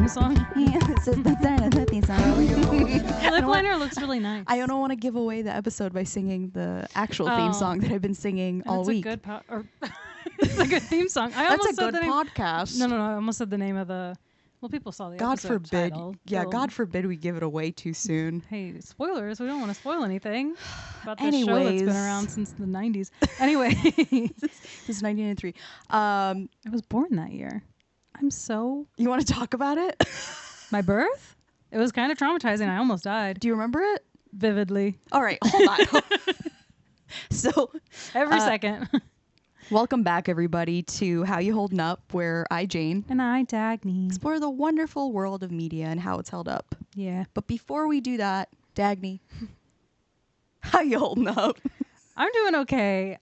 theme song? Yeah, this is the theme song. Your lip liner looks really nice. I don't want to give away the episode by singing the actual theme song that I've been singing all week. It's a good theme song. That's a good podcast. No, I almost said the name of the... Well, people saw the God episode forbid. title. Yeah, God forbid we give it away too soon. Hey, spoilers. We don't want to spoil anything about this show that's been around since the 90s. Anyway. This is 1993. I was born that year. You want to talk about it? My birth? It was kind of traumatizing. I almost died. Do you remember it? Vividly. All right, hold on. So every second. Welcome back, everybody, to How You Holdin' Up, where I, Jane, and I, Dagny, explore the wonderful world of media and how it's held up. Yeah. But before we do that, Dagny, how you holding up? I'm doing okay.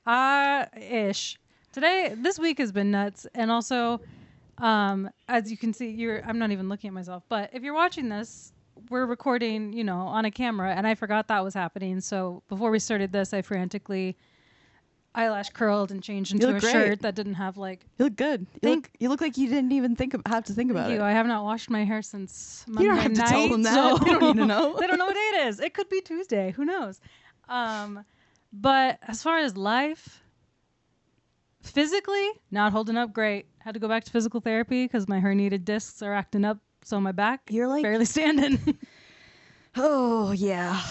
Ish. This week has been nuts, and also, as you can see, I'm not even looking at myself, but if you're watching this, we're recording, on a camera, and I forgot that was happening. So before we started this, I frantically eyelash curled and changed into a shirt that didn't have You look good. You look like you didn't even have to think about it. I have not washed my hair since Monday night. You don't have to tell them that. So they don't need to know. They don't know what day it is. It could be Tuesday. Who knows? But as far as life, physically, not holding up great. Had to go back to physical therapy because my herniated discs are acting up. So my back, you're like barely standing. Oh yeah,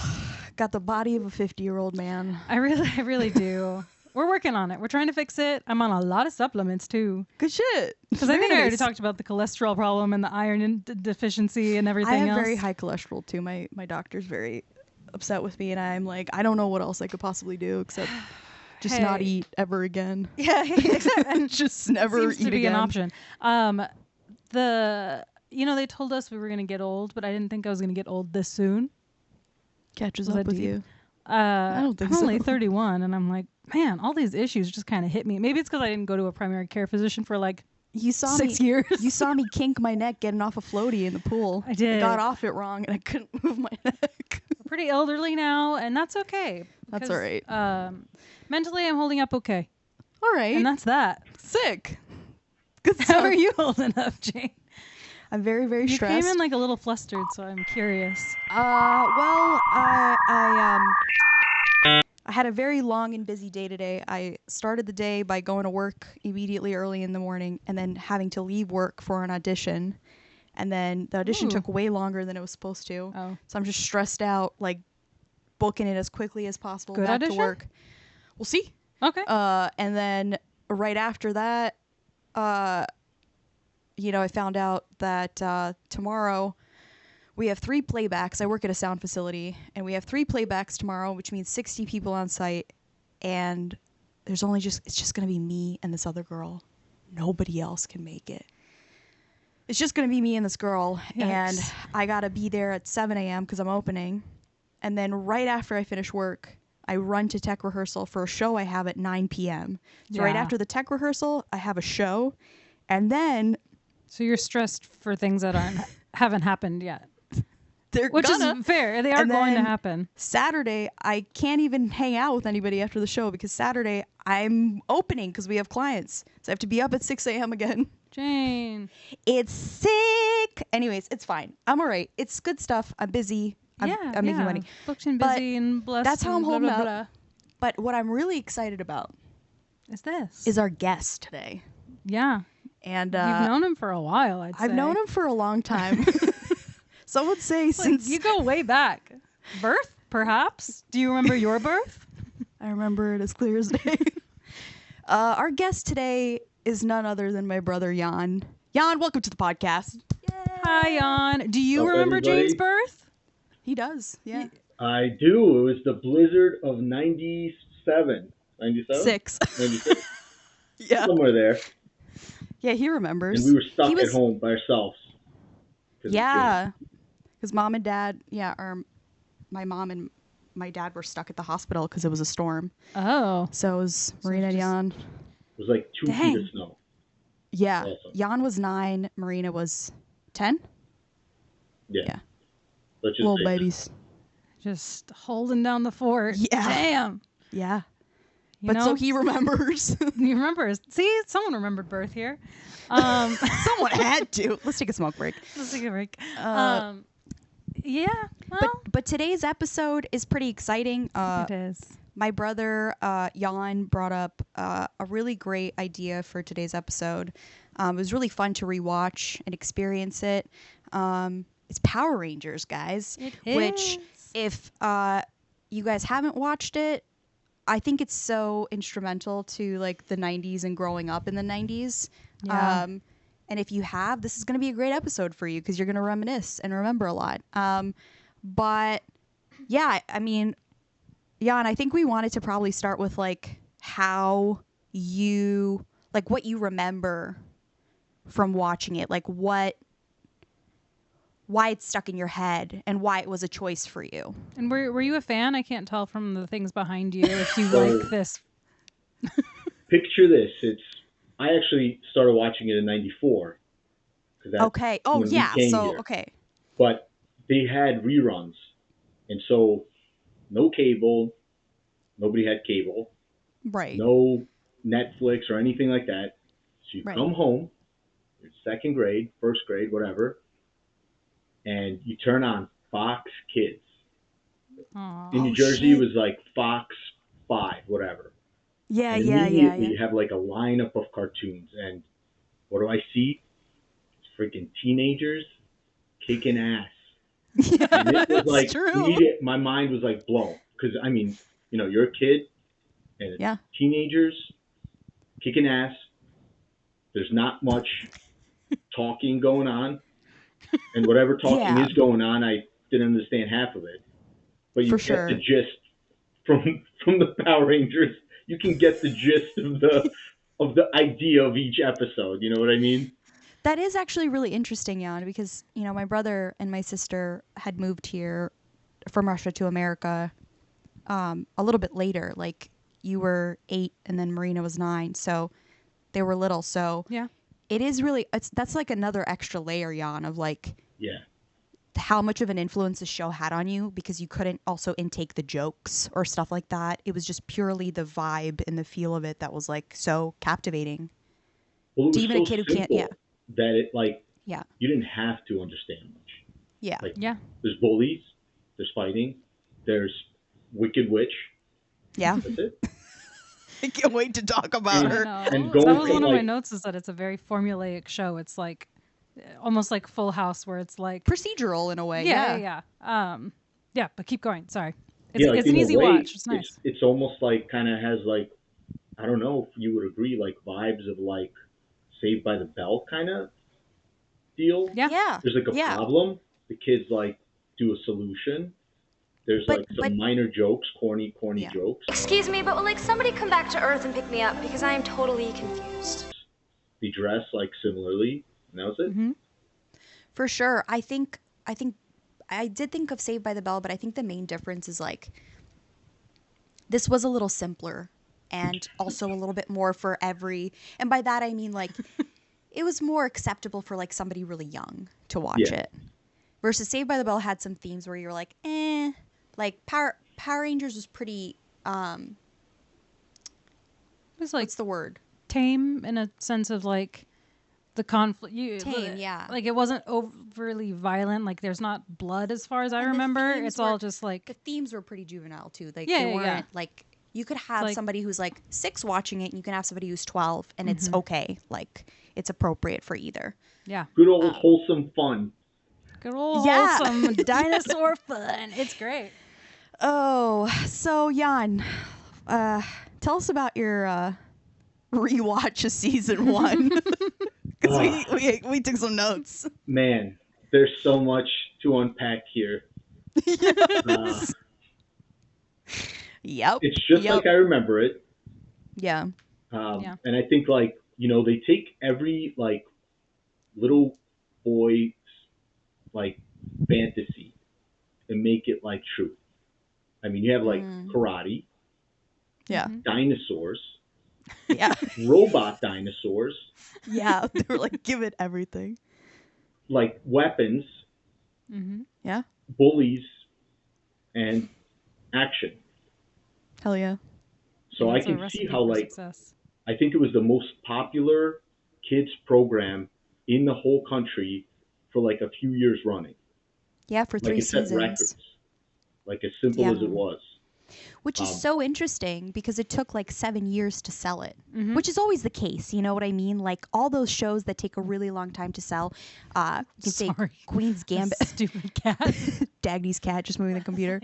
got the body of a 50-year-old man. I really do. We're working on it. We're trying to fix it. I'm on a lot of supplements too. Good shit. Because I think I already talked about the cholesterol problem and the iron deficiency and everything else. I have very high cholesterol too. My doctor's very upset with me, and I'm like, I don't know what else I could possibly do except just not eat ever again. Yeah, exactly. Just never seems eat to be again. An option. They told us we were going to get old, but I didn't think I was going to get old this soon. Catches up with you. I don't think I'm so. only 31, and I'm like, man, all these issues just kind of hit me. Maybe it's because I didn't go to a primary care physician for 6 years. You saw me kink my neck getting off a floaty in the pool. I did. I got off it wrong, and I couldn't move my neck. I'm pretty elderly now, and that's okay. That's all right. Mentally, I'm holding up okay. All right. And that's that. Sick. Good stuff. How are you holding up, Jane? I'm very, very stressed. You came in a little flustered, so I'm curious. I had a very long and busy day today. I started the day by going to work immediately early in the morning and then having to leave work for an audition. And then the audition took way longer than it was supposed to. Oh. So I'm just stressed out, booking it as quickly as possible back to work. We'll see. Okay. And then right after that, I found out that tomorrow we have 3 playbacks. I work at a sound facility, and we have 3 playbacks tomorrow, which means 60 people on site. And it's just going to be me and this other girl. Nobody else can make it. It's just going to be me and this girl. Yikes. And I got to be there at 7 a.m. because I'm opening. And then right after I finish work, I run to tech rehearsal for a show I have at 9 p.m. So right after the tech rehearsal, I have a show. And then... So you're stressed for things that haven't happened yet. Which is fair. They are going to happen. Saturday, I can't even hang out with anybody after the show because Saturday I'm opening because we have clients. So I have to be up at 6 a.m. again. Jane. It's sick. Anyways, it's fine. I'm all right. It's good stuff. I'm busy. I'm making money. Booked and busy and blessed. That's how I'm holding blah, up. blah, blah. But what I'm really excited about is our guest today. Yeah. And you've known him for a while, I'd say. I've known him for a long time. Some would say since... You go way back. Birth, perhaps? Do you remember your birth? I remember it as clear as day. Our guest today is none other than my brother, Jan. Jan, welcome to the podcast. Yay. Hi, Jan. Do you remember everybody. Jane's birth? He does, yeah. I do. It was the blizzard of 97. 97? 6. 96? Yeah. Somewhere there. Yeah, he remembers. And we were stuck at home by ourselves. Yeah. Because mom and dad, or my mom and my dad were stuck at the hospital because it was a storm. Oh. So it was Marina and Jan. It was like 2 feet of snow. Yeah. Awesome. Jan was 9. Marina was 10. Yeah. Let's just little say babies. Just holding down the fort. Yeah. Damn. Yeah. But so he remembers. He remembers. See, someone remembered birth here. Someone had to. Let's take a smoke break. Let's take a break. Yeah. Well, But today's episode is pretty exciting. it is. My brother, Jan, brought up a really great idea for today's episode. It was really fun to rewatch and experience it. It's Power Rangers, guys. It Which, is. if you guys haven't watched it, I think it's so instrumental to like the 90s and growing up in the 90s. Yeah. And if you have, this is going to be a great episode for you because you're going to reminisce and remember a lot. But yeah, I mean, Jan, I think we wanted to probably start with like how you, like what you remember from watching it, like why it's stuck in your head and why it was a choice for you. And were you a fan? I can't tell from the things behind you if you So- like this. Picture this. I actually started watching it in '94. Okay. Oh, when we yeah. came So, here. okay. But they had reruns. And so no cable. Nobody had cable. Right. No Netflix or anything like that. So you Right. come home, you're second grade, first grade, whatever, and you turn on Fox Kids. Aw. In New Oh, Jersey, shit. it was like Fox 5, whatever. Yeah, And yeah. immediately you have like a lineup of cartoons. And what do I see? Freaking teenagers kicking ass. Yeah, And it was that's like, true. my mind was like blown. Because, I mean, you're a kid and it's Yeah. teenagers kicking ass. There's not much talking going on. And whatever talking Yeah. is going on, I didn't understand half of it. But you For get sure. the gist from the Power Rangers. You can get the gist of the idea of each episode. You know what I mean? That is actually really interesting, Jan, because, my brother and my sister had moved here from Russia to America a little bit later. Like, you were 8 and then Marina was 9. So they were little. So Yeah. it is really, that's like another extra layer, Jan, of like Yeah. how much of an influence the show had on you because you couldn't also intake the jokes or stuff like that. It was just purely the vibe and the feel of it that was like so captivating. Well, it To was even so a kid who can't- simple yeah. that it like Yeah. you didn't have to understand much. Yeah. Like Yeah. there's bullies, there's fighting, there's Wicked Witch. Yeah. That's it. I can't wait to talk about And- her. I know. and That going was from, one of my like- notes is that it's a very formulaic show. It's like almost like Full House where it's like Procedural in a way. yeah. Yeah, but keep going. Sorry. It's, Yeah, like, it's an in a easy way, watch. It's nice. It's almost like kind of has like, I don't know if you would agree, like vibes of like Saved by the Bell kind of deal. Yeah. Yeah. There's like a Yeah. problem. The kids like do a solution. There's But- like some but- minor jokes, corny Yeah. jokes. Excuse me, but will like somebody come back to Earth and pick me up because I am totally confused. They dress like similarly, and that was it. Mm-hmm. For sure. I think I did think of Saved by the Bell, but I think the main difference is like this was a little simpler and also a little bit more for and by that I mean like it was more acceptable for like somebody really young to watch Yeah. it. Versus Saved by the Bell had some themes where you're like, like Power Rangers was pretty It was like what's the word? tame in a sense of like the conflict. Tame, yeah. Like it wasn't overly violent. Like there's not blood as far as I And the remember. themes It's all were- just like The themes were pretty juvenile too. Like Yeah, they yeah, weren't yeah. like you could have like- somebody who's like 6 watching it and you can have somebody who's 12 and it's Mm-hmm. okay. Like it's appropriate for either. yeah, Good old wholesome fun. good old Yeah. wholesome dinosaur fun. It's great. Oh, so Jan, tell us about your rewatch of season 1. Because we took some notes. Man, there's so much to unpack here. Yep. It's just Yep. like I remember it. Yeah. Yeah. And I think like, they take every like little boy's like fantasy and make it like true. I mean, you have like karate, Yeah. Mm-hmm. dinosaurs, Yeah. robot dinosaurs, Yeah. They were like, give it everything. like weapons, Mm-hmm. Yeah. bullies, and action. Hell yeah. So I That's a can see recipe how, for like, success. I think it was the most popular kids program in the whole country for like a few years running. Yeah, for Like 3 it set records, seasons. like as simple Yeah. as it was. Which is Um, so interesting because it took like 7 years to sell it, Mm-hmm. which is always the case. You know what I mean? Like all those shows that take a really long time to sell. You can say Sorry. Queen's Gambit. Stupid cat. Dagny's cat just moving the computer.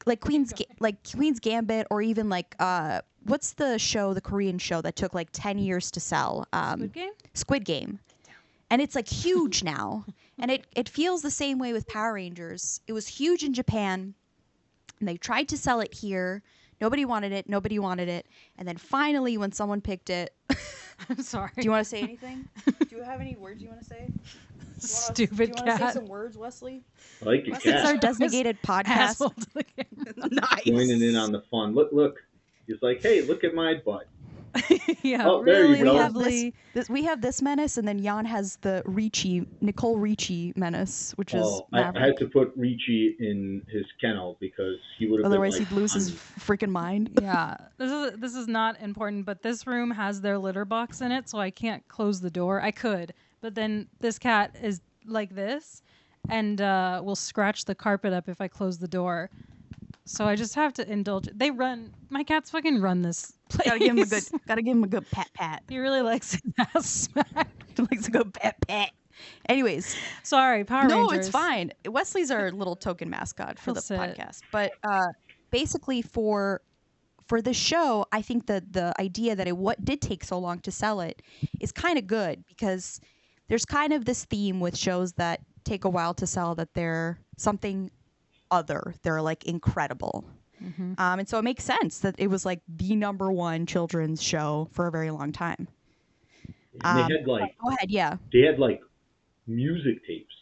Like Queen's Gambit, or even like what's the show, the Korean show that took like 10 years to sell? Squid Game? Squid Game. And it's like huge now. And it feels the same way with Power Rangers. It was huge in Japan, and they tried to sell it here. Nobody wanted it. And then finally, when someone picked it, I'm sorry. do you want to say anything? Do you have any words you want to say? Stupid do you want to say cat. some words, Wesley? I like your Wesley's our cat designated podcast. Asshole to the camera. Nice. joining in on the fun. Look. He's like, hey, look at my butt. Yeah, Oh, there you really go. lovely. We have this menace, and then Jan has the Nicole Ricci menace, which is Oh, I had to put Ricci in his kennel because he would have. otherwise been like, he'd lose his freaking mind. Yeah, this is not important, but this room has their litter box in it, so I can't close the door. I could, but then this cat is like this, and will scratch the carpet up if I close the door. So I just have to indulge. They run. My cats fucking run this place. Gotta give him a good pat. He really likes his ass smacked. He likes a good pat. Anyways, Sorry, Power no, Rangers. it's fine. Wesley's our little token mascot for He'll the sit. podcast. But basically, for the show, I think that the idea that what did take so long to sell it is kind of good, because there's kind of this theme with shows that take a while to sell, that they're something other. They're like incredible. Mm-hmm. And so it makes sense that it was like the #1 children's show for a very long time. And they had like Go ahead, yeah. they had like music tapes.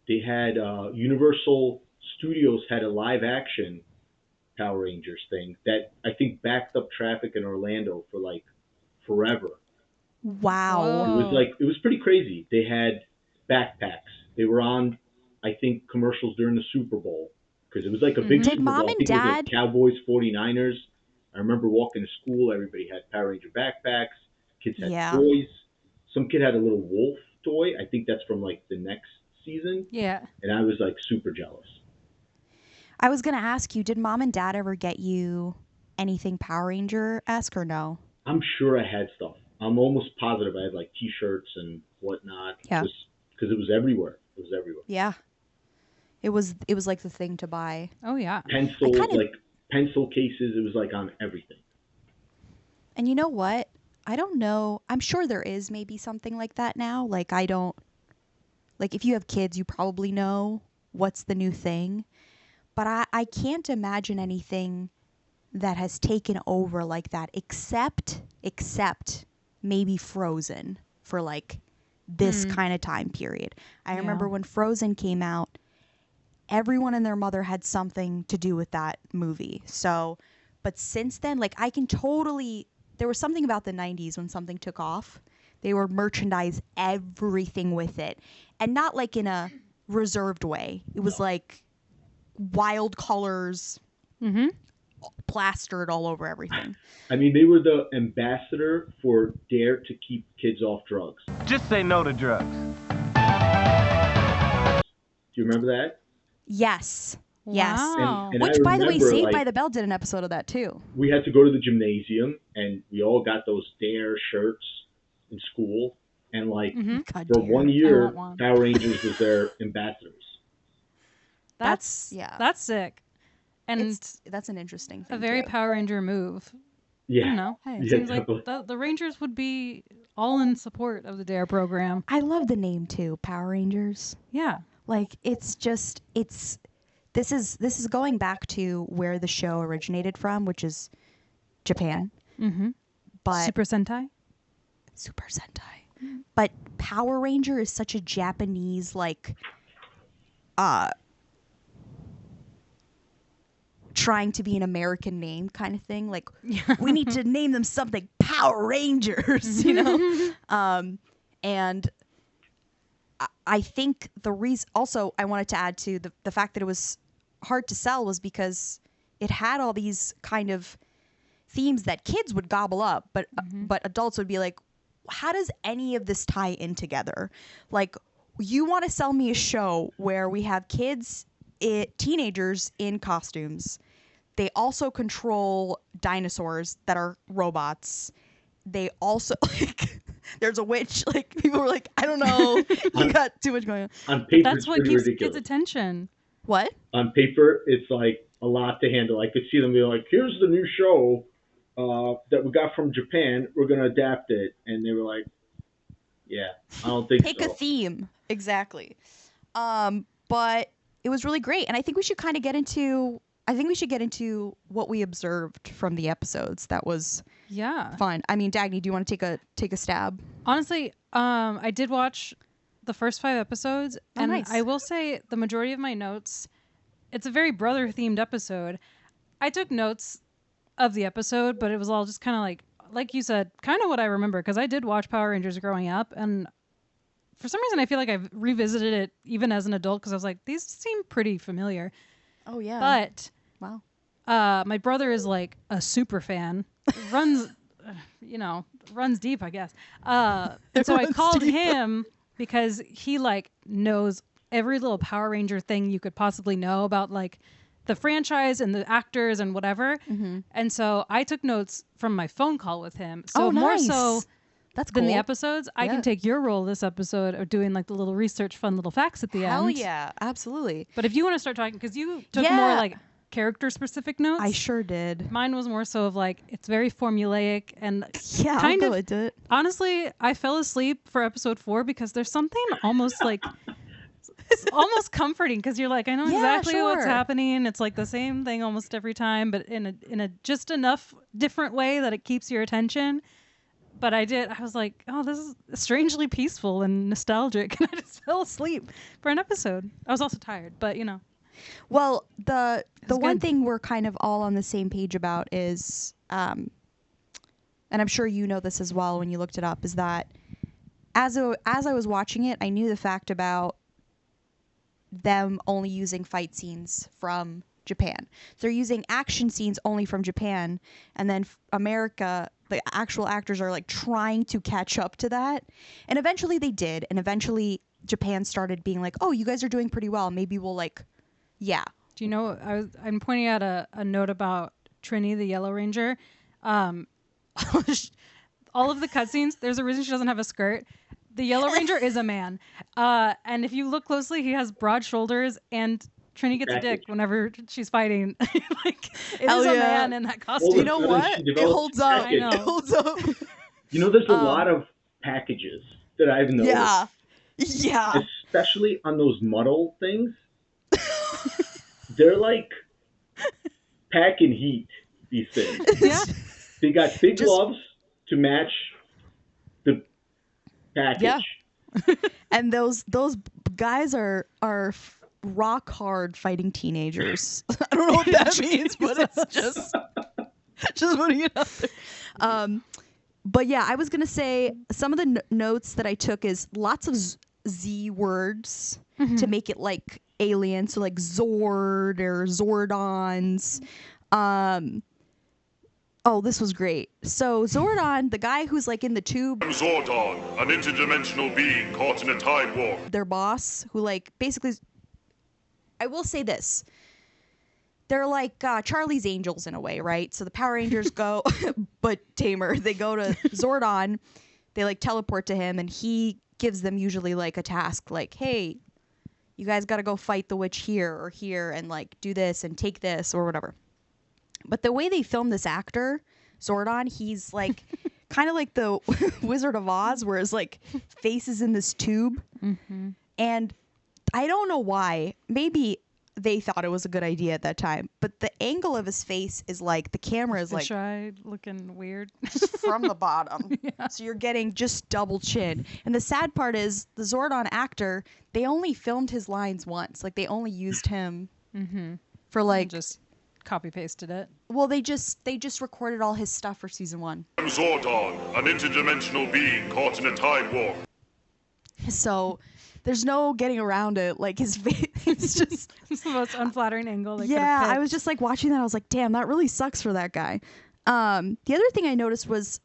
They had Universal Studios had a live action Power Rangers thing that I think backed up traffic in Orlando for like forever. Wow. Whoa. It was pretty crazy. They had backpacks. They were on, I think, commercials during the Super Bowl, because it was like a big Did Super Mom Bowl. I and think it was Dad- like Cowboys 49ers. I remember walking to school. Everybody had Power Ranger backpacks. Kids had Yeah. toys. Some kid had a little wolf toy. I think that's from like the next season. Yeah. And I was like super jealous. I was gonna ask you, did Mom and Dad ever get you anything Power Ranger-esque or no? I'm sure I had stuff. I'm almost positive I had like T-shirts and whatnot. Yeah. Just because it was everywhere. It was everywhere. Yeah. It was like the thing to buy. Oh yeah. Pencils, I kind of- like pencil cases. It was like on everything. And you know what? I don't know. I'm sure there is maybe something like that now. Like if you have kids, you probably know what's the new thing. But I can't imagine anything that has taken over like that, except maybe Frozen for like this kind of time period. I remember when Frozen came out, everyone and their mother had something to do with that movie. So, but since then, like there was something about the 90s when something took off. They would merchandise everything with it, and not like in a reserved way. It was like wild colors plastered all over everything. I mean, they were the ambassador for Dare to Keep Kids Off Drugs. Just say no to drugs. Do you remember that? Yes. Yes. Wow. And Which, I by the way, remember, Saved like, by the Bell did an episode of that too. We had to go to the gymnasium, and we all got those Dare shirts in school. And like God for damn. 1 year, I want one. Power Rangers was their ambassadors. That's That's sick. And That's an interesting thing. a very too. Power Ranger move. I Yeah. don't know. Hey. It Yeah, seems like definitely. the Rangers would be all in support of the DARE program. I love the name too, Power Rangers. Yeah. Like this is going back to where the show originated from, which is Japan. Mm-hmm. But Super Sentai. Super Sentai. But Power Ranger is such a Japanese like trying to be an American name kind of thing. Like we need to name them something Power Rangers, you know? And I think the reason also I wanted to add to the fact that it was hard to sell was because it had all these kind of themes that kids would gobble up, but adults would be like, how does any of this tie in together? Like, you want to sell me a show where we have teenagers in costumes. They also control dinosaurs that are robots. They also, like, there's a witch. Like, people were like, I don't know. You got too much going on. On paper, That's it's what pretty keeps ridiculous. kids' attention. What? On paper, it's like a lot to handle. I could see them be like, here's the new show that we got from Japan. We're going to adapt it. And they were like, yeah, I don't think Pick so. a theme. Exactly. But it was really great. And I think we should kind of get into what we observed from the episodes. That was fun. I mean, Dagny, do you want to take a stab? Honestly, I did watch the first 5 episodes, and nice. I will say the majority of my notes, it's a very brother-themed episode. I took notes of the episode, but it was all just kind of like you said, kind of what I remember, because I did watch Power Rangers growing up, and for some reason I feel like I've revisited it even as an adult, because I was like, these seem pretty familiar. Oh, yeah. But wow. my brother is like a super fan. Runs deep, I guess. And so I called him because he like knows every little Power Ranger thing you could possibly know about like the franchise and the actors and whatever. Mm-hmm. And so I took notes from my phone call with him. So more so that's than cool. the episodes, I can take your role this episode of doing like the little research, fun little facts at the end. Hell yeah, absolutely. But if you want to start talking, because you took more like character specific notes. I sure did. Mine was more so of like, it's very formulaic and kind of into it. Honestly, I fell asleep for episode 4 because there's something almost like it's almost comforting, because you're like, I know exactly what's happening. It's like the same thing almost every time, but in a just enough different way that it keeps your attention. But I was like, oh, this is strangely peaceful and nostalgic, and I just fell asleep for an episode. I was also tired, but you know. Well, the one good. thing we're kind of all on the same page about is, and I'm sure you know this as well when you looked it up, is that as I was watching it, I knew the fact about them only using fight scenes from Japan. They're using action scenes only from Japan, and then America, the actual actors are like trying to catch up to that, and eventually they did, and eventually Japan started being like, oh, you guys are doing pretty well, maybe we'll like. Yeah. Do you know, I'm pointing out a note about Trini, the Yellow Ranger. All of the cutscenes, there's a reason she doesn't have a skirt. The Yellow Ranger is a man. And if you look closely, he has broad shoulders, and Trini gets a dick whenever she's fighting. Like, it is a man in that costume. You know what? It holds up. I know. It holds up. You know, there's a lot of packages that I've noticed. Yeah. Especially on those muddle things. They're like packing heat, these things. Yeah. They got big gloves to match the package. Yeah. And those guys are rock hard fighting teenagers. I don't know what that means, but it's just putting it out there. But yeah, I was gonna say some of the notes that I took is lots of Z words to make it like alien, so like Zord or Zordons. Oh, this was great. So Zordon, the guy who's like in the tube. Zordon, an interdimensional being caught in a time warp. Their boss, who like basically, I will say this. They're like Charlie's Angels in a way, right? So the Power Rangers go, but tamer. They go to Zordon, they like teleport to him, and he gives them usually like a task, like, hey, you guys got to go fight the witch here or here, and like do this and take this or whatever. But the way they filmed this actor, Zordon, he's like kind of like the Wizard of Oz, where his like face is in this tube. Mm-hmm. And I don't know why. Maybe they thought it was a good idea at that time. But the angle of his face is like, the camera is like shy looking weird. just from the bottom. Yeah. So you're getting just double chin. And the sad part is the Zordon actor, they only filmed his lines once. Like they only used him for like just copy pasted it. Well, they just recorded all his stuff for season 1. Zordon, an interdimensional being caught in a time warp. So there's no getting around it. Like his face, It's just It's the most unflattering angle. yeah, I was just like watching that. I was like, damn, that really sucks for that guy. The other thing I noticed was,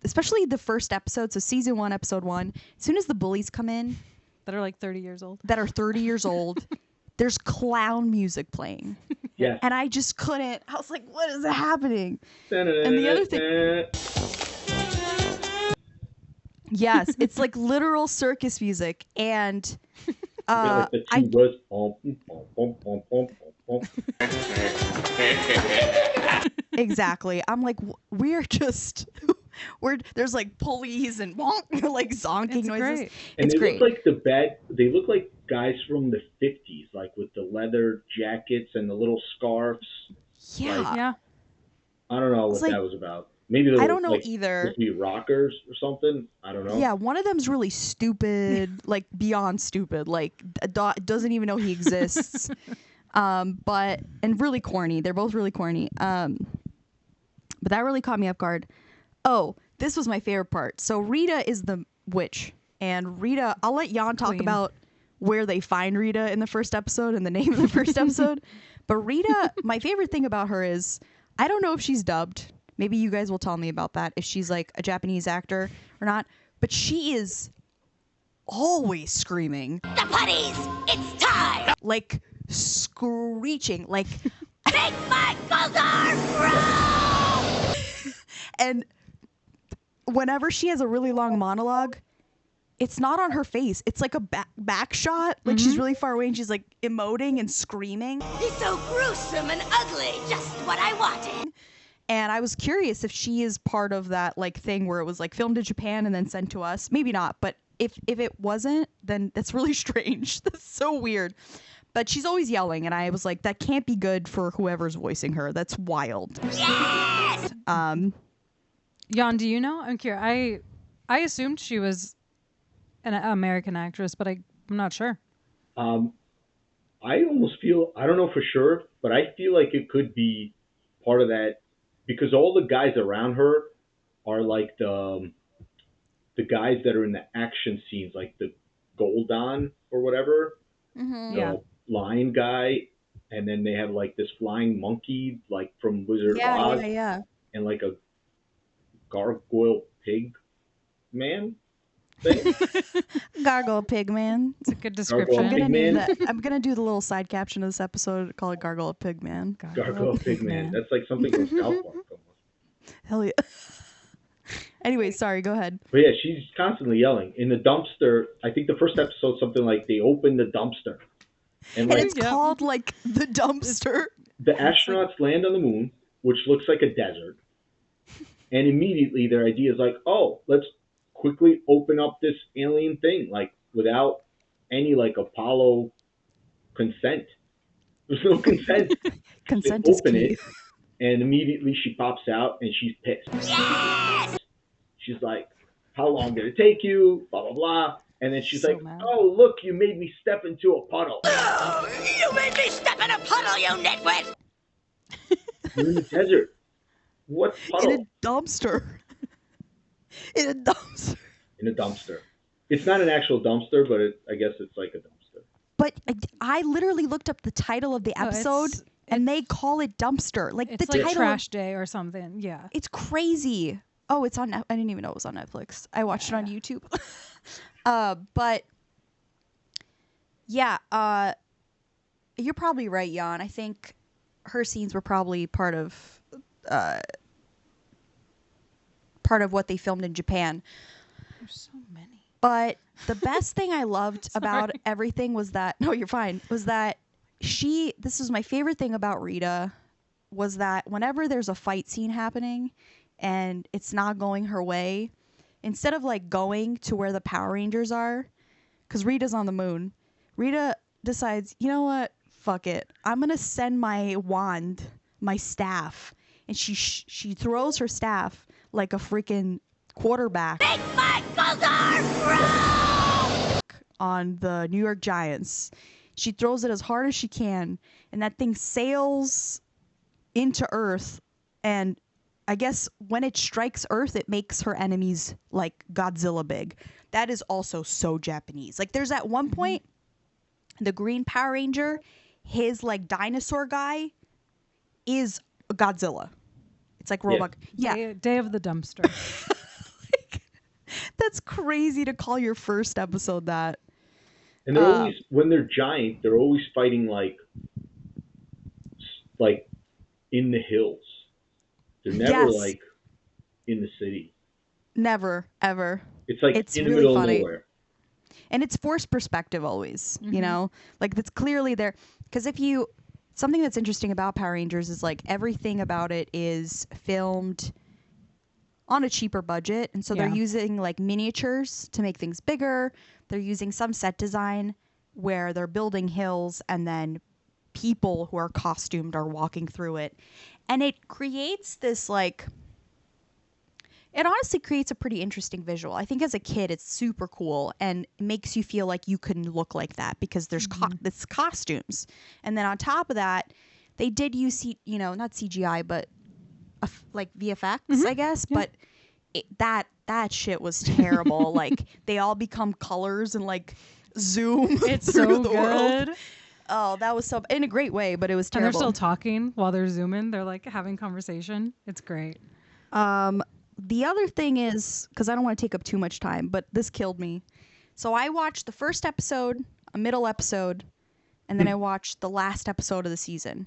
especially the first episode, so season 1, episode 1, as soon as the bullies come in, that are like 30 years old. There's clown music playing. Yeah. And I just couldn't. I was like, what is happening? And the other thing. Yes, it's like literal circus music. And like the two words. Bom, bom, bom, bom, bom, bom. Exactly. I'm like, there's like pulleys and like zonking It's noises. great. And It's they great. look like they look like guys from the 50s, like with the leather jackets and the little scarves. Yeah. Like, Yeah. I don't know what like- that was about. Maybe they I were don't know like, either. supposed to be rockers or something. I don't know. Yeah, one of them's really stupid, like beyond stupid. Like doesn't even know he and really corny. They're both really corny. But that really caught me off guard. Oh, this was my favorite part. So Rita is the witch, and Rita. I'll let Jan talk Queen. about where they find Rita in the first episode and the name of the first episode. But Rita, my favorite thing about her is I don't know if she's dubbed. Maybe you guys will tell me about that, if she's like a Japanese actor or not. But she is always screaming. The putties! It's time! Like screeching. Like, Make my Goldar grow! and whenever she has a really long monologue, it's not on her face. It's like a back shot. Like she's really far away and she's like emoting and screaming. He's so gruesome and ugly. Just what I wanted. And I was curious if she is part of that like thing where it was like filmed in Japan and then sent to us. Maybe not, but if it wasn't, then that's really strange. That's so weird. But she's always yelling, and I was like, that can't be good for whoever's voicing her. That's wild. Yes! Jan, do you know? I'm curious. I assumed she was an American actress, but I'm not sure. I almost feel, I don't know for sure, but I feel like it could be part of that because all the guys around her are like the guys that are in the action scenes, like the Goldon or whatever, the lion guy, and then they have like this flying monkey like from Wizard of Oz, and like a gargoyle pig man thing. Gargoyle pig man. It's a good Gargoyle description. Pig Man. I'm gonna do the little side caption of this episode, call it Gargoyle pig man. Gargoyle pig man. That's like something from South Park almost. Hell yeah. Anyway, sorry, go ahead. But yeah, she's constantly yelling. In the dumpster, I think the first episode, something like they open the dumpster. And And like it's called like the dumpster. the astronauts land on the moon, which looks like a desert. And immediately their idea is like, oh, let's quickly open up this alien thing, like without any like Apollo consent. There's no consent. Consent They is open key. it, and immediately she pops out and she's pissed. Yes! She's like, how long did it take you? Blah, blah, blah. And then she's So like, mad. oh, look, you made me step into a puddle. Oh, you made me step in a puddle, you nitwit! You're in the desert. What puddle? In a dumpster. In a dumpster. In a dumpster. It's not an actual dumpster, but I guess it's like a dumpster. But I literally looked up the title of the Oh, episode, and they call it dumpster. Like It's the like title. Trash Day or something. Yeah. It's crazy. Oh, it's on. I didn't even know it was on Netflix. I watched it on YouTube. But yeah, you're probably right, Jan. I think her scenes were probably part of what they filmed in Japan. There's so many. But the best thing I loved about everything was that, no, you're fine, was that this was my favorite thing about Rita, was that whenever there's a fight scene happening and it's not going her way, instead of like going to where the Power Rangers are, because Rita's on the moon, Rita decides, you know what, fuck it. I'm going to send my wand, my staff, and she throws her staff like a freaking quarterback. Make my Goldar grow! On the New York Giants. She throws it as hard as she can, and that thing sails into Earth, and I guess when it strikes Earth, it makes her enemies like Godzilla big. That is also so Japanese. Like there's at one point The Green Power Ranger, his like dinosaur guy, is Godzilla. It's like robot. Yeah. Day of the dumpster. That's crazy to call your first episode that. And they're always, when they're giant, they're always fighting like in the hills. They're never like in the city. Never, ever. It's like it's in the really middle funny. of nowhere. And it's forced perspective always, you know? Like that's clearly there. Because something that's interesting about Power Rangers is like everything about it is filmed on a cheaper budget. And so they're using like miniatures to make things bigger. They're using some set design where they're building hills and then people who are costumed are walking through it. And it creates this like... It honestly creates a pretty interesting visual. I think as a kid, it's super cool and it makes you feel like you can look like that because there's it's costumes. And then on top of that, they did use, not CGI, but like VFX, I guess. Yeah. But that shit was terrible. Like they all become colors and like zoom it's through so the good. world. Oh, that was so in a great way, but it was terrible. And they're still talking while they're zooming. They're like having conversation. It's great. The other thing is, because I don't want to take up too much time, but this killed me. So I watched the first episode, a middle episode, and then I watched the last episode of the season.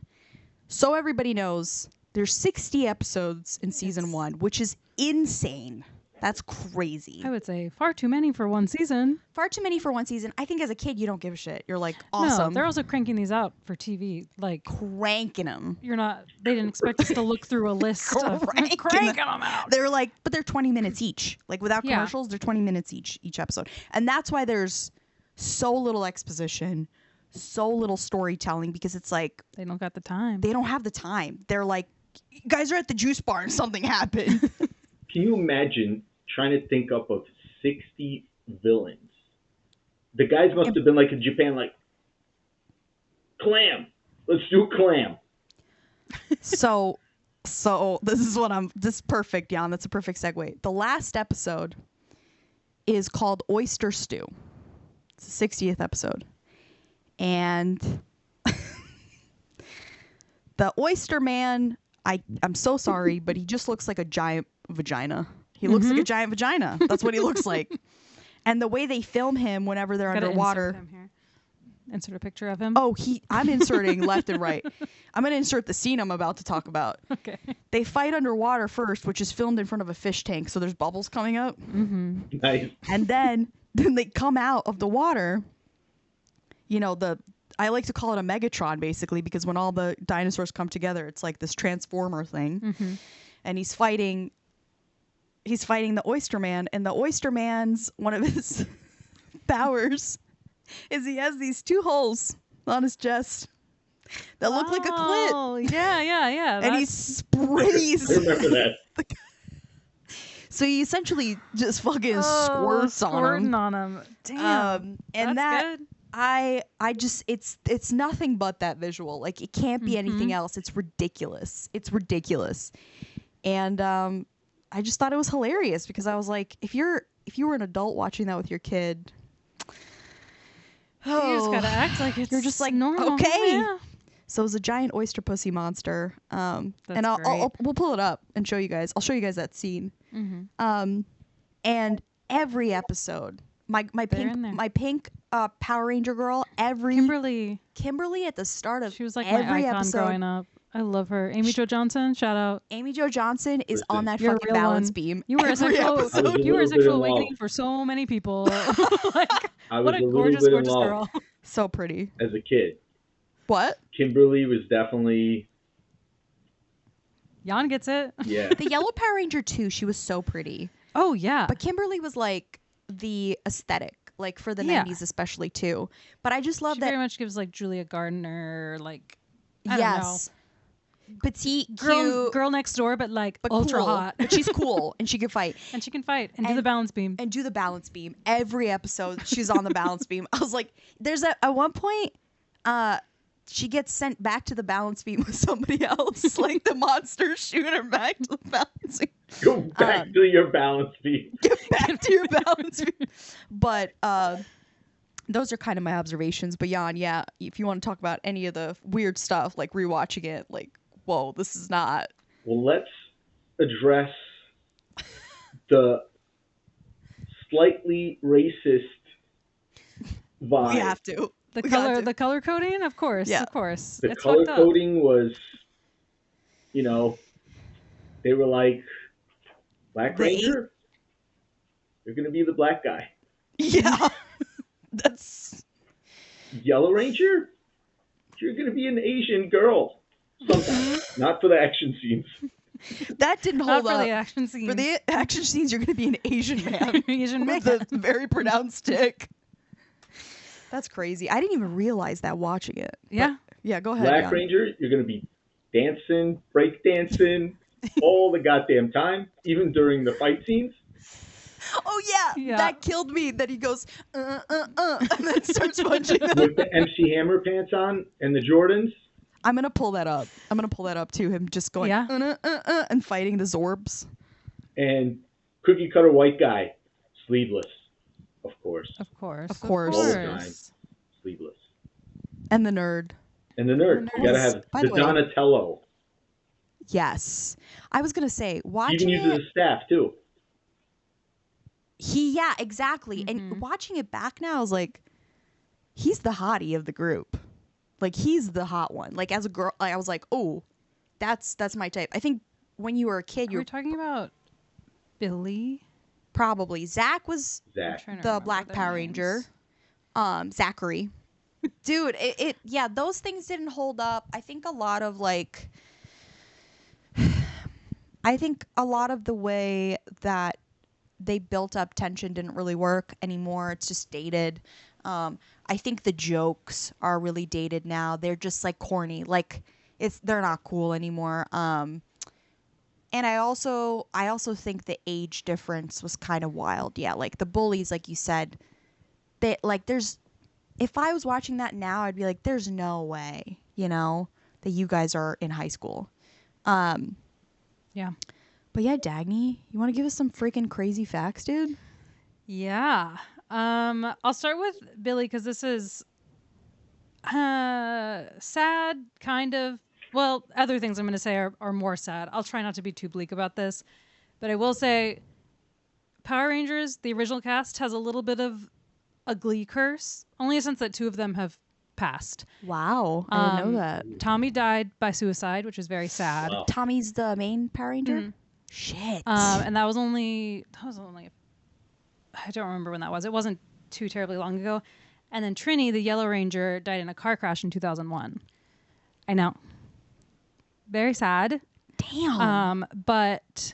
So everybody knows there's 60 episodes in season 1, which is insane. That's crazy. I would say far too many for one season. Far too many for one season. I think as a kid, you don't give a shit. You're like, awesome. No, they're also cranking these out for TV. Like cranking them. They didn't expect us to look through a list of cranking them out. They're like, but they're 20 minutes each. Like without commercials, they're 20 minutes each episode. And that's why there's so little exposition, so little storytelling, because it's like... They don't got the time. They don't have the time. They're like, guys are at the juice bar and something happened. Can you imagine trying to think up of 60 villains? The guys must have been like in Japan, like, Clam. Let's do Clam. So this is perfect, Jan. That's a perfect segue. The last episode is called Oyster Stew. It's the 60th episode. And the Oyster Man, I'm so sorry, but he just looks like a giant vagina. He looks like a giant vagina. That's what he looks like. And the way they film him whenever they're underwater. Insert a picture of him. Oh, I'm inserting left and right. I'm going to insert the scene I'm about to talk about. Okay. They fight underwater first, which is filmed in front of a fish tank, so there's bubbles coming up. Nice. And then they come out of the water. I like to call it a Megatron, basically, because when all the dinosaurs come together, it's like this transformer thing. And he's fighting the Oyster Man, and the Oyster Man's one of his powers is he has these 2 holes on his chest that look like a clit. Oh, yeah. And he sprays. I remember that. So he essentially just fucking squirts on him. Damn. And that's good. I just it's nothing but that visual. Like it can't be anything else. It's ridiculous. And I just thought it was hilarious because I was like, if you were an adult watching that with your kid, you just gotta act like you're just like normal. Okay. Yeah. So it was a giant oyster pussy monster. And great. we'll pull it up and show you guys. I'll show you guys that scene. And every episode, my pink Power Ranger girl, Kimberly at the start of she was like every my icon episode growing up. I love her. Amy Jo Johnson, shout out. Amy Jo Johnson is on that You're fucking balance beam. You were a sexual awakening for so many people. Like, what a gorgeous girl. So pretty. As a kid. What? Kimberly was definitely... Jan gets it. Yeah. The Yellow Power Ranger 2, she was so pretty. Oh, yeah. But Kimberly was like the aesthetic, like for the 90s especially too. But I just love she that. Very much gives like Julia Gardner, like, I don't know. Petite, girl next door, but ultra cool. hot. But she's cool and she can fight. And she can fight and do the balance beam. Every episode she's on the balance beam. I was like, at one point, she gets sent back to the balance beam with somebody else. Like the monsters shoot her back to the balance beam. Go back to your balance beam. Get back to your balance beam. But those are kind of my observations. But Jan, yeah, if you want to talk about any of the weird stuff, like rewatching it, like, whoa, this is not. Well, let's address the slightly racist vibe. We have to. The color coding, of course, Yeah. of course. The It's color fucked up. coding was, they were like, Black Ranger, you're going to be the black guy. Yeah. That's. Yellow Ranger, you're going to be an Asian girl. Sometimes. Not for the action scenes. That didn't Not hold for up. the action scenes. For the action scenes, you're going to be an Asian man. Asian man. With a very pronounced tick. That's crazy. I didn't even realize that watching it. Yeah. But, yeah, go ahead. Black Jan. Ranger, you're going to be dancing, break dancing, all the goddamn time, even during the fight scenes. Oh, yeah. Yeah. That killed me. That he goes, and then starts punching them. With the MC Hammer pants on and the Jordans. I'm going to pull that up. I'm going to pull that up, too. Him just going, Yeah. And fighting the Zorbs. And cookie cutter white guy, sleeveless, of course. Of course. Of course. All the time, sleeveless. And the nerd. And the nerd. You gotta have By the the way- Donatello. Yes. I was going to say, He watching even uses it. a staff too. Yeah, exactly. And watching it back now, I was like, he's the hottie of the group. Like, he's the hot one. Like, as a girl, I was like, oh, that's my type. I think when you were a kid, Are you we were talking about Billy? probably. Zach was Zach. Trying to the remember Black their Power names. Ranger. Zachary. Dude, yeah, those things didn't hold up. I think a lot of the way that they built up tension didn't really work anymore. It's just dated. I think the jokes are really dated now. They're just like corny. Like they're not cool anymore. And I also think the age difference was kind of wild. Yeah, like the bullies, like you said, they like if I was watching that now, I'd be like, there's no way, that you guys are in high school. Yeah. But yeah, Dagny, you want to give us some freaking crazy facts, dude? Yeah. I'll start with Billy because this is sad, kind of. Well, other things I'm going to say are more sad. I'll try not to be too bleak about this. But I will say Power Rangers, the original cast, has a little bit of a glee curse, only in the sense that 2 of them have passed. Wow, I didn't know that. Tommy died by suicide, which is very sad. Wow. Tommy's the main Power Ranger? Shit. And that was only I don't remember when that was. It wasn't too terribly long ago. And then Trini, the Yellow Ranger, died in a car crash in 2001. I know. Very sad. Damn. But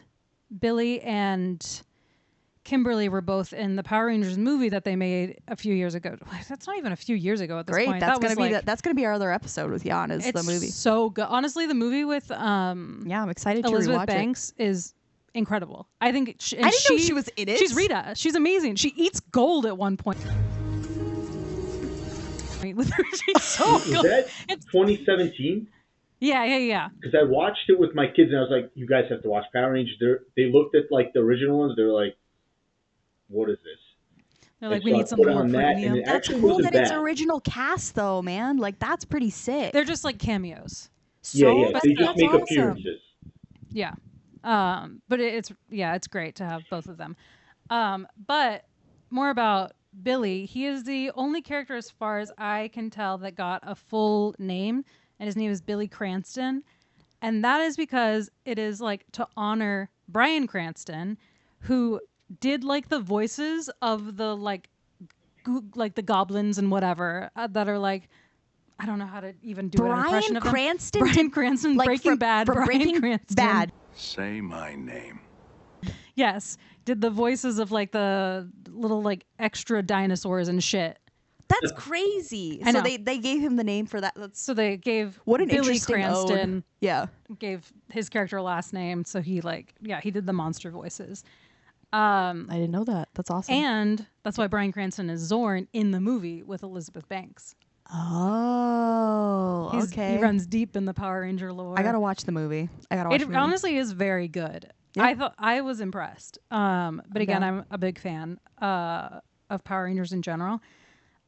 Billy and Kimberly were both in the Power Rangers movie that they made a few years ago. That's not even a few years ago at this Great. point. That's That gonna was be that's gonna be our other episode with Jan. Is it's the movie? so good. Honestly, the movie with Yeah, I'm excited to Elizabeth rewatch Banks is incredible. I think I didn't know she was in it. She's Rita. She's amazing. She eats gold at one point. She's so Was good. that It's- 2017? Yeah. Because I watched it with my kids and I was like, you guys have to watch Power Rangers. They looked at like the original ones. They were like, what is this? They're like, And we so I need something put more on that, and premium. it That's actually cool wasn't that it's bad. original cast though, man. Like that's pretty sick. They're just like cameos. Yeah. They just that's make awesome. appearances. Yeah. But it's great to have both of them. But more about Billy. He is the only character, as far as I can tell, that got a full name, and his name is Billy Cranston. And that is because it is like to honor Bryan Cranston, who did like the voices of the like the goblins and whatever that are like, I don't know how to even do an impression of them. Cranston. Bryan Cranston, like Breaking Bad. From Bryan Breaking Cranston. Bad. Say my name. Yes, did the voices of like the little like extra dinosaurs and shit. That's crazy. I So know. they gave him the name for that. That's So they gave what an Billy interesting Cranston ode. Yeah. gave his character a last name, so he he did the monster voices. I didn't know that. That's awesome. And that's why Bryan Cranston is Zorn in the movie with Elizabeth Banks. Oh, okay. He runs deep in the Power Ranger lore. I gotta watch the movie. It honestly is very good. Yeah. I was impressed. But again, I'm a big fan of Power Rangers in general.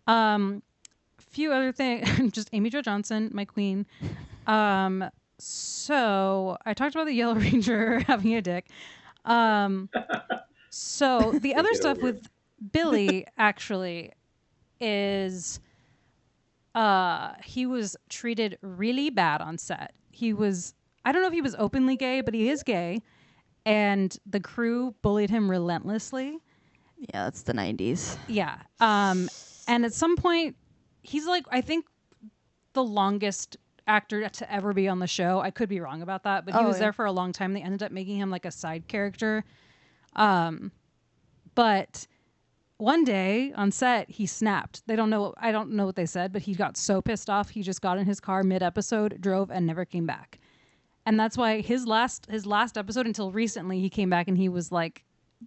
Few other things. Just Amy Jo Johnson, my queen. So I talked about the Yellow Ranger having a dick. So the other Get stuff over it. with Billy actually is he was treated really bad on set. I don't know if he was openly gay, but he is gay, and the crew bullied him relentlessly. Yeah, that's the 90s. Yeah. And at some point he's like, I think the longest actor to ever be on the show. I could be wrong about that, but he was there for a long time. They ended up making him like a side character. But one day on set, he snapped. I don't know what they said, but he got so pissed off. He just got in his car mid-episode, drove, and never came back. And that's why his last episode until recently, he came back and he was like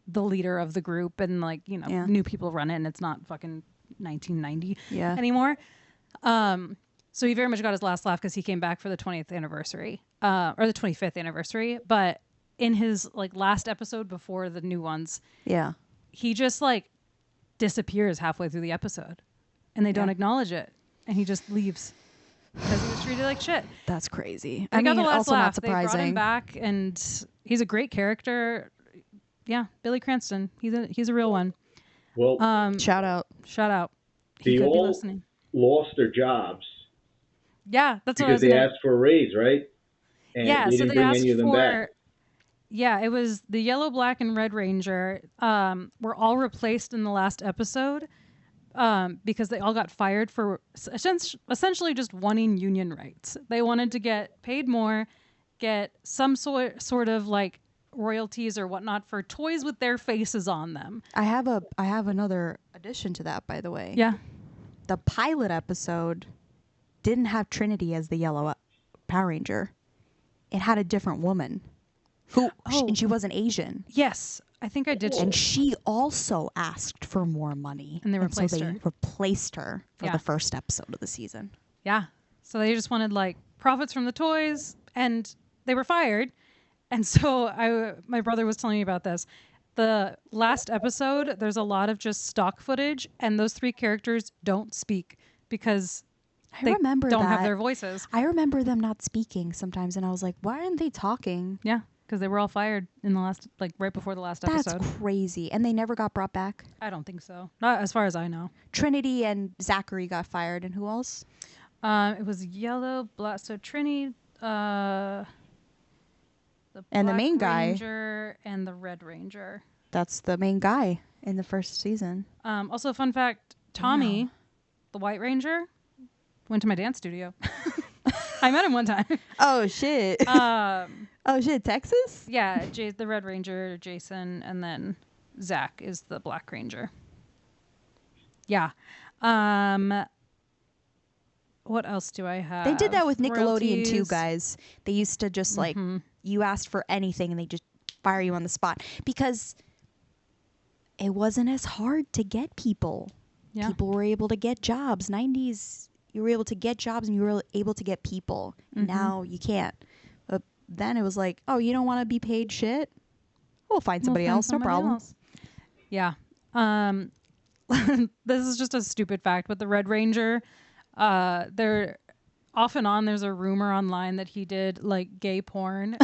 the leader of the group and like, new people run it and it's not fucking 1990 anymore. So he very much got his last laugh because he came back for the 20th anniversary, or the 25th anniversary. But in his like last episode before the new ones, he just like disappears halfway through the episode, and they don't acknowledge it, and he just leaves because he was treated like shit. That's crazy. I mean, got the last also laugh. not surprising. They brought him back, and he's a great character. Yeah, Billy Cranston. He's a real one. Well, shout out. He they could be all listening. lost their jobs. Yeah, that's what I was because they gonna... asked for a raise, right? And they didn't bring any of them back. Yeah, it was the Yellow, Black, and Red Ranger were all replaced in the last episode because they all got fired for essentially just wanting union rights. They wanted to get paid more, get some sort of like royalties or whatnot for toys with their faces on them. I have another addition to that, by the way. Yeah. The pilot episode didn't have Trinity as the Yellow Power Ranger. It had a different woman and she wasn't Asian. Yes, I think I did. And she also asked for more money. And they replaced so her. They replaced her for the first episode of the season. Yeah. So they just wanted like profits from the toys, and they were fired. And so my brother was telling me about this. The last episode, there's a lot of just stock footage, and those three characters don't speak because they don't have their voices. I remember them not speaking sometimes, and I was like, why aren't they talking? Yeah, because they were all fired in the last, like right before the last episode. That's crazy. And they never got brought back? I don't think so. Not as far as I know. Trinity and Zachary got fired, and who else? It was Yellow, Black, so Trinity, and the main guy. Ranger and the Red Ranger. That's the main guy in the first season. Also, fun fact, Tommy, the White Ranger, went to my dance studio. I met him one time. Oh, shit. Texas? Yeah, the Red Ranger, Jason, and then Zach is the Black Ranger. Yeah. What else do I have? They did that with Nickelodeon Royalties. too, guys. They used to just like, you asked for anything and they just fire you on the spot because it wasn't as hard to get people. Yeah. People were able to get jobs. 90s, you were able to get jobs and you were able to get people. Now you can't. But then it was like, oh, you don't want to be paid shit? We'll find somebody else. No problem. Yeah. This is just a stupid fact, but the Red Ranger, they're off and on. There's a rumor online that he did like gay porn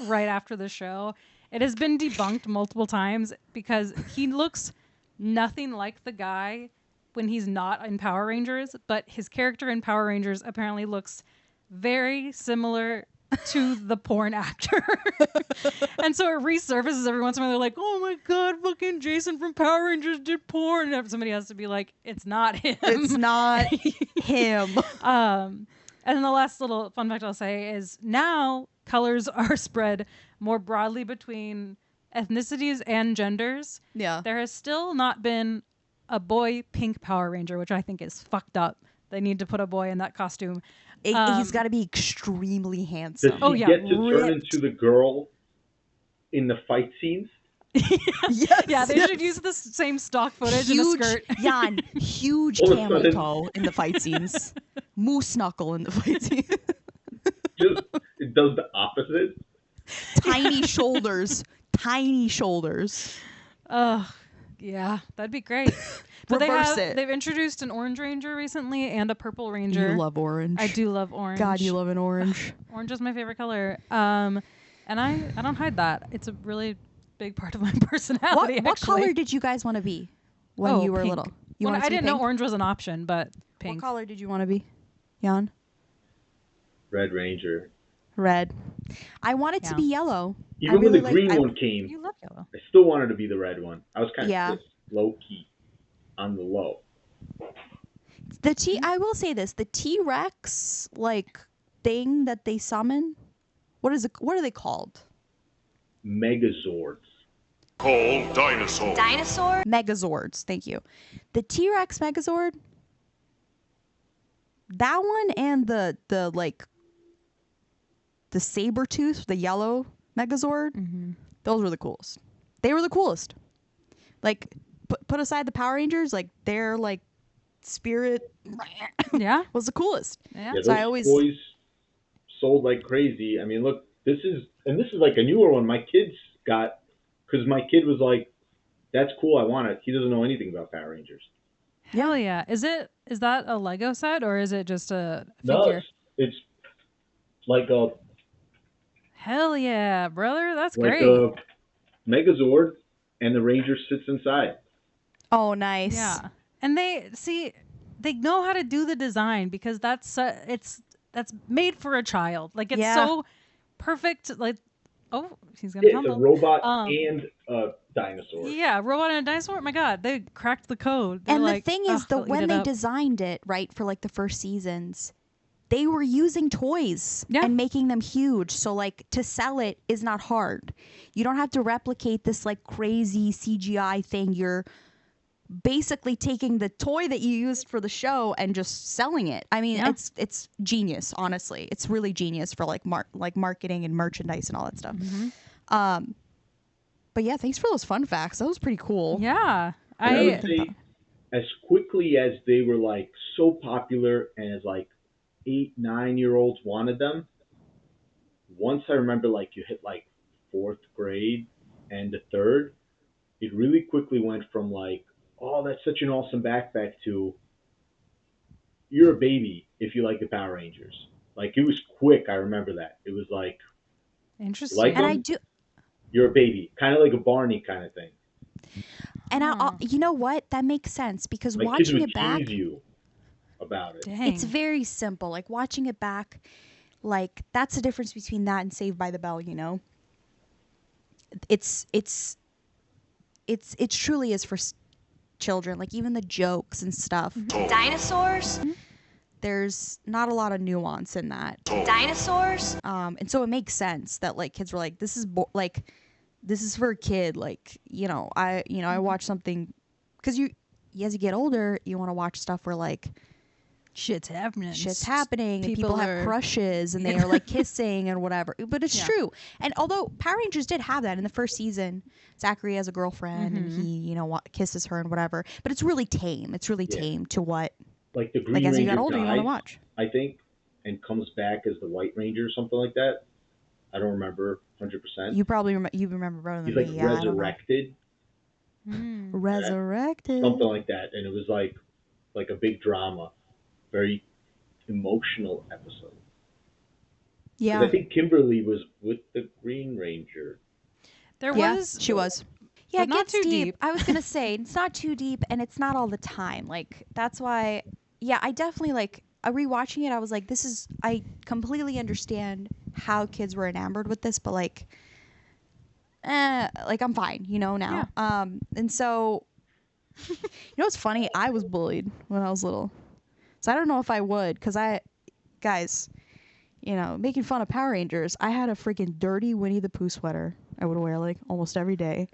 right after the show. It has been debunked multiple times because he looks nothing like the guy when he's not in Power Rangers, but his character in Power Rangers apparently looks very similar to the porn actor. And so it resurfaces every once in a while. They're like, oh my God, fucking Jason from Power Rangers did porn. And somebody has to be like, it's not him. It's not him. And then the last little fun fact I'll say is now colors are spread more broadly between ethnicities and genders. Yeah. There has still not been a boy pink Power Ranger, which I think is fucked up. They need to put a boy in that costume. He's got to be extremely handsome. Does he get to turn into the girl in the fight scenes? Yes, they should use the same stock footage in the skirt. Jan, huge camel toe in the fight scenes. Moose knuckle in the fight scenes. Just it does the opposite. Tiny shoulders. Tiny shoulders. Oh, yeah, that'd be great. But Reverse it. they've introduced an orange ranger recently and a purple ranger. You love orange. I do love orange. God, you love an orange. Orange is my favorite color. And I don't hide that. It's a really big part of my personality. What color did you guys want to be when you were pink. little? I didn't know orange was an option, but pink. What color did you want to be, Jan? Red Ranger. Red. I wanted to be yellow. Even when the green one came, You love yellow. I still wanted to be the red one. I was kind of Yeah. low key on the low. I will say this: the T-Rex like thing that they summon. What is it? What are they called? Megazords. Called dinosaur. Dinosaur? Megazords. Thank you. The T-Rex Megazord. That one and the saber tooth, the yellow Megazord. Those were the coolest. They were the coolest. Like put aside the Power Rangers, like their like spirit Yeah. was the coolest. Yeah. Yeah, So those toys sold like crazy. I mean, look, this is like a newer one. My kids got, because my kid was like, "That's cool, I want it." He doesn't know anything about Power Rangers. Hell yeah. Is that a Lego set or is it just a No, figure? it's like a Hell yeah, brother. That's like great. a Megazord, and the Ranger sits inside. Oh, nice. Yeah. And they know how to do the design because that's made for a child. Like it's so perfect. Like, oh, he's gonna Yeah, tumble. it's a robot and a dinosaur. Yeah, robot and a dinosaur. Oh my God, they cracked the code. They're And like, the thing is, they'll eat when it they up. designed it, right, for like the first seasons, they were using toys Yeah. and making them huge. So like to sell it is not hard. You don't have to replicate this like crazy CGI thing. You're basically taking the toy that you used for the show and just selling it. I mean, it's genius, honestly. It's really genius for like marketing and merchandise and all that stuff. But yeah, thanks for those fun facts. That was pretty cool. Yeah. And I would say, as quickly as they were like so popular, and as like 8-9-year-olds wanted them, once I remember like you hit like 4th grade and the 3rd, it really quickly went from like, "Oh, that's such an awesome backpack," to "You're a baby if you like the Power Rangers." Like it was quick. I remember that. It was like, Interesting. like And them? I do. You're a baby, kind of like a Barney kind of thing. And you know what? That makes sense because Like kids watching would it back, tease you about it. Dang. it's very simple. Like watching it back, like that's the difference between that and Saved by the Bell. You know, it truly is for children. Like even the jokes and stuff. Dinosaurs? There's not a lot of nuance in that. Dinosaurs? And so it makes sense that like kids were like, this is for a kid. Like, I watch something because as you get older, you want to watch stuff where like shit's happening. And people have crushes and they are like kissing and whatever. But it's true. And although Power Rangers did have that in the first season, Zachary has a girlfriend and he, kisses her and whatever. But it's really tame. It's really tame to what, Like the Green like as you Ranger got older, you want to dies, watch. I think, and comes back as the White Ranger or something like that. I don't remember 100%. You probably you remember better than He's me. like Yeah, I don't know. resurrected, Resurrected. something like that, and it was like a big drama, very emotional episode. 'Cause Yeah. I think Kimberly was with the Green Ranger. She was. Yeah, but it not gets too deep. deep. I was gonna say it's not too deep, and it's not all the time. Like that's why. Yeah, I definitely like. Rewatching it, I was like, "This is." I completely understand how kids were enamored with this, but like I'm fine, now. And so, what's funny? I was bullied when I was little, so I don't know if I would, because guys, making fun of Power Rangers. I had a freaking dirty Winnie the Pooh sweater I would wear like almost every day.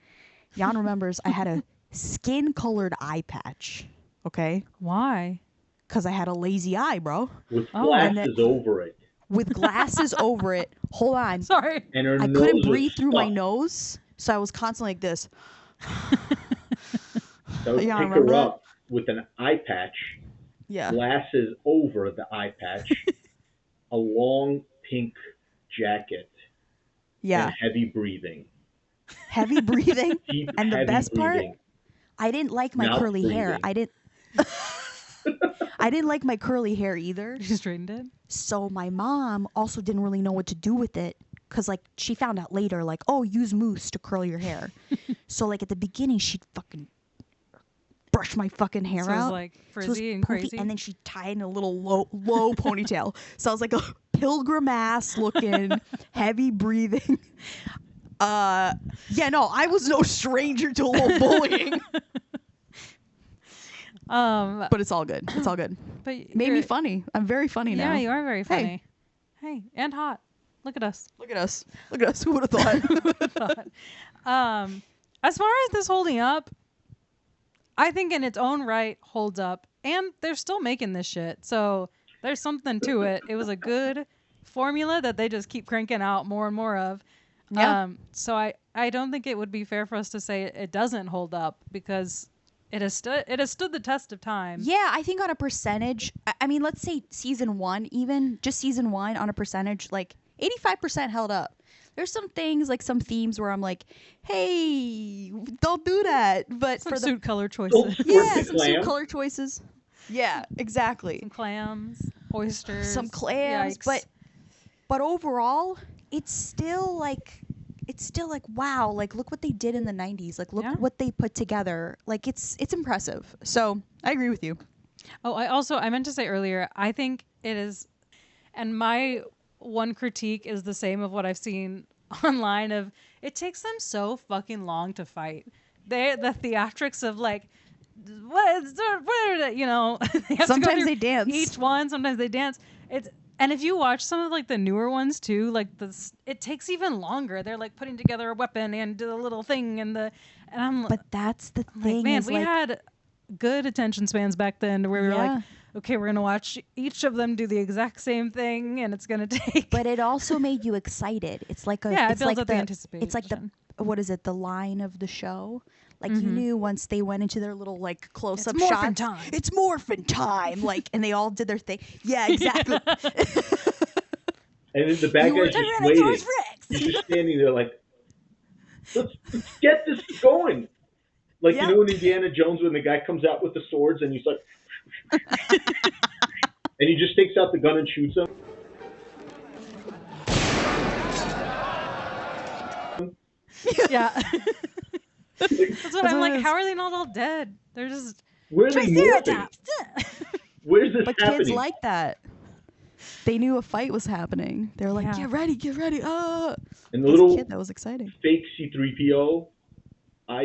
Jan remembers I had a skin-colored eye patch. Okay, Why? because I had a lazy eye, bro. With and glasses over it. With glasses over it. Hold on. Sorry. And her I nose couldn't was breathe through my stuck. nose, so I was constantly like this. So I would Yeah, I pick remember her that. up with an eye patch, Yeah. glasses over the eye patch, a long pink jacket, Yeah. and heavy breathing. Heavy breathing. Deep, And the heavy best part, breathing. I didn't like my Mouth curly hair. breathing. I didn't like my curly hair either. You straightened it? So my mom also didn't really know what to do with it. Because, like, she found out later, like, oh, use mousse to curl your hair. So, like, at the beginning, she'd fucking brush my fucking hair So it was out. like So it was frizzy and poofy, crazy. and then she'd tie it in a little low ponytail. So I was like a pilgrim ass looking, heavy breathing. Yeah, no, I was no stranger to a little bullying. But it's all good. It's all good. But Made me you're- funny. I'm very funny now. Yeah, you are very funny. Hey, and hot. Look at us. Look at us. Look at us. Who would have thought? As far as this holding up, I think in its own right holds up, and they're still making this shit. So there's something to it. It was a good formula that they just keep cranking out more and more of. Yeah. So I don't think it would be fair for us to say it doesn't hold up because it has stood the test of time. Yeah, I think on a percentage, I mean, let's say season 1, even just season 1 on a percentage, like 85% held up. There's some things, like some themes where I'm like, hey, don't do that. But Some for the suit color choices. yeah, the some suit clam. color choices. Yeah, exactly. Some clams, oysters. Some clams, Yikes. but overall, it's still like wow, like look what they did in the 90s. Like look Yeah. what they put together. Like it's impressive. So, I agree with you. Oh, I meant to say earlier, I think it is, and my one critique is the same of what I've seen online of it takes them so fucking long to fight. The theatrics of like, what you know, they have to go Sometimes through they dance. each one, sometimes they dance. And if you watch some of like the newer ones too, like it takes even longer. They're like putting together a weapon and do the little thing and I'm But that's the like, thing. man, is we like, had good attention spans back then where we were Yeah. like, okay, we're going to watch each of them do the exact same thing and it's going to take. but it also made you excited. It's like a Yeah, it it's builds like up the It's like the anticipation. what is it? The line of the show. Like you knew once they went into their little like close up It's shots. morphin' time. It's morphin' time. Like and they all did their thing. Yeah, exactly. And then the bad You were guy's just Tyrannosaurus waiting. Rex. He's just standing there like, let's get this going. Like, Yeah. you know in Indiana Jones when the guy comes out with the swords and he's like, and he just takes out the gun and shoots him. Yeah. That's what I'm what it like. is. How are they not all dead? They're just Where are they morphing? Triceratops. Where's this But happening? kids like that. They knew a fight was happening. They were like, Yeah. get ready. Ah. And the As a little kid, that was exciting. fake C-3PO. Ay.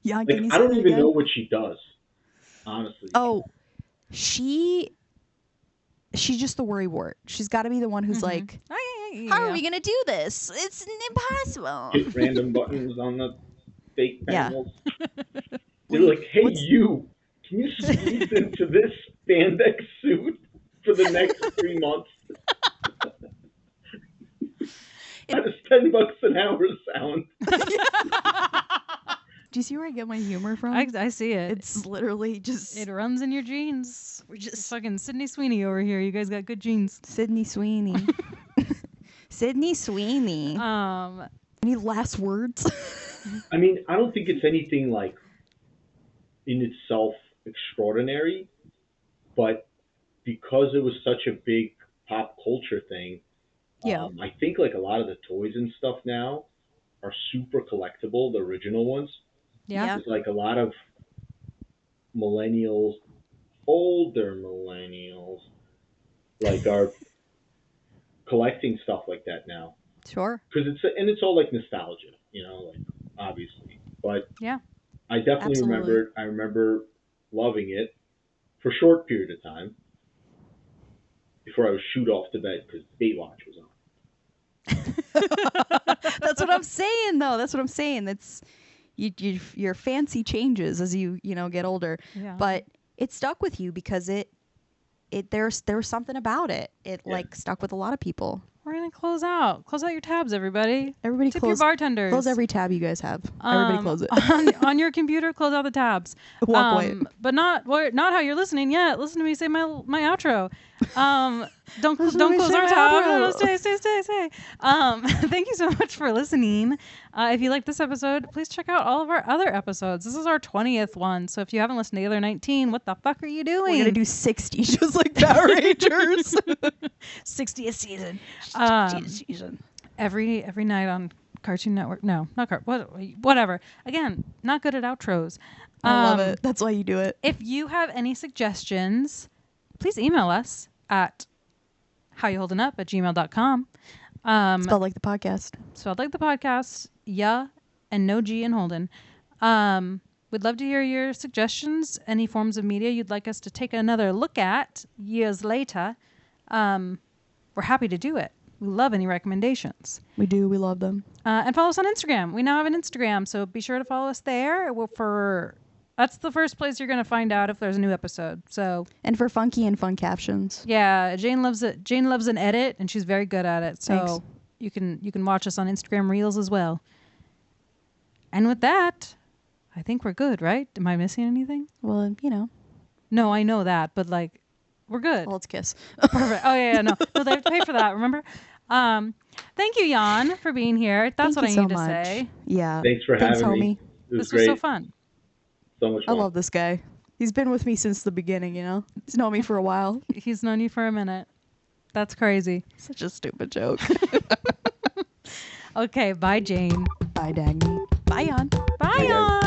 Yeah, Like, I don't even know what she does, honestly. Oh, she's just the worrywart. She's got to be the one who's like, how are we gonna do this? It's impossible. Hit random buttons on the fake Yeah. panels. They're like, hey, you, can you squeeze into this spandex suit for the next 3 months? How does $10 an hour sound? Do you see where I get my humor from? I see it. It's literally just It runs in your genes. We're just- fucking Sydney Sweeney over here. You guys got good genes. Sydney Sweeney. Sydney Sweeney. Any last words? I mean, I don't think it's anything like in itself extraordinary, but because it was such a big pop culture thing, Yeah. I think like a lot of the toys and stuff now are super collectible, the original ones. Yeah. There's like a lot of millennials, older millennials, like are collecting stuff like that now. Sure. Because it's all like nostalgia, you know, like obviously. But Yeah. I definitely Absolutely. remember loving it for a short period of time before I would shoot off to bed because Baywatch was on. That's what I'm saying, though. That's what I'm saying. That's your fancy changes as you get older, Yeah. but it stuck with you because there was something about it. It like stuck with a lot of people. We're gonna close out. Close out your tabs, everybody. Everybody Tip close your bartenders. Close every tab you guys have. Everybody close it. on your computer. Close out the tabs. Walk away. But not how you're listening yet. Listen to me say my outro. Don't That's don't what we close say our in tab. outro. No, stay. Thank you so much for listening. If you like this episode, please check out all of our other episodes. This is our 20th one, so if you haven't listened to the other 19, what the fuck are you doing? We're gonna do 60 just like Power Rangers. 60th season. 60th season. Every night on Cartoon Network. No, not whatever. Again, not good at outros. I love it. That's why you do it. If you have any suggestions, please email us at howyouholdingup@gmail.com. Spelled like the podcast. Spelled like the podcast. Yeah, and no G in Holdin. We'd love to hear your suggestions, any forms of media you'd like us to take another look at years later. We're happy to do it. We love any recommendations. We do. We love them. And follow us on Instagram. We now have an Instagram, so be sure to follow us there. That's the first place you're going to find out if there's a new episode. So, And for funky and fun captions. yeah, Jane loves it. Jane loves an edit, and she's very good at it. So Thanks. you can watch us on Instagram Reels as well. And with that, I think we're good, right? Am I missing anything? Well, you know. No, I know that, but like, we're good. Well, let's kiss. Perfect. Oh yeah, no, they have to pay for that. Remember? Thank you, Jan, for being here. That's Thank what I you so need to much. say. Yeah. Thanks for Thanks, having me. homie. It was This was great. so fun. So much I fun. love this guy. He's been with me since the beginning, you know? He's known me for a while. He's known you for a minute. That's crazy. Such a stupid joke. Okay, bye, Jane. Bye, Dagny. Bye, Jan. Bye, guys. Jan.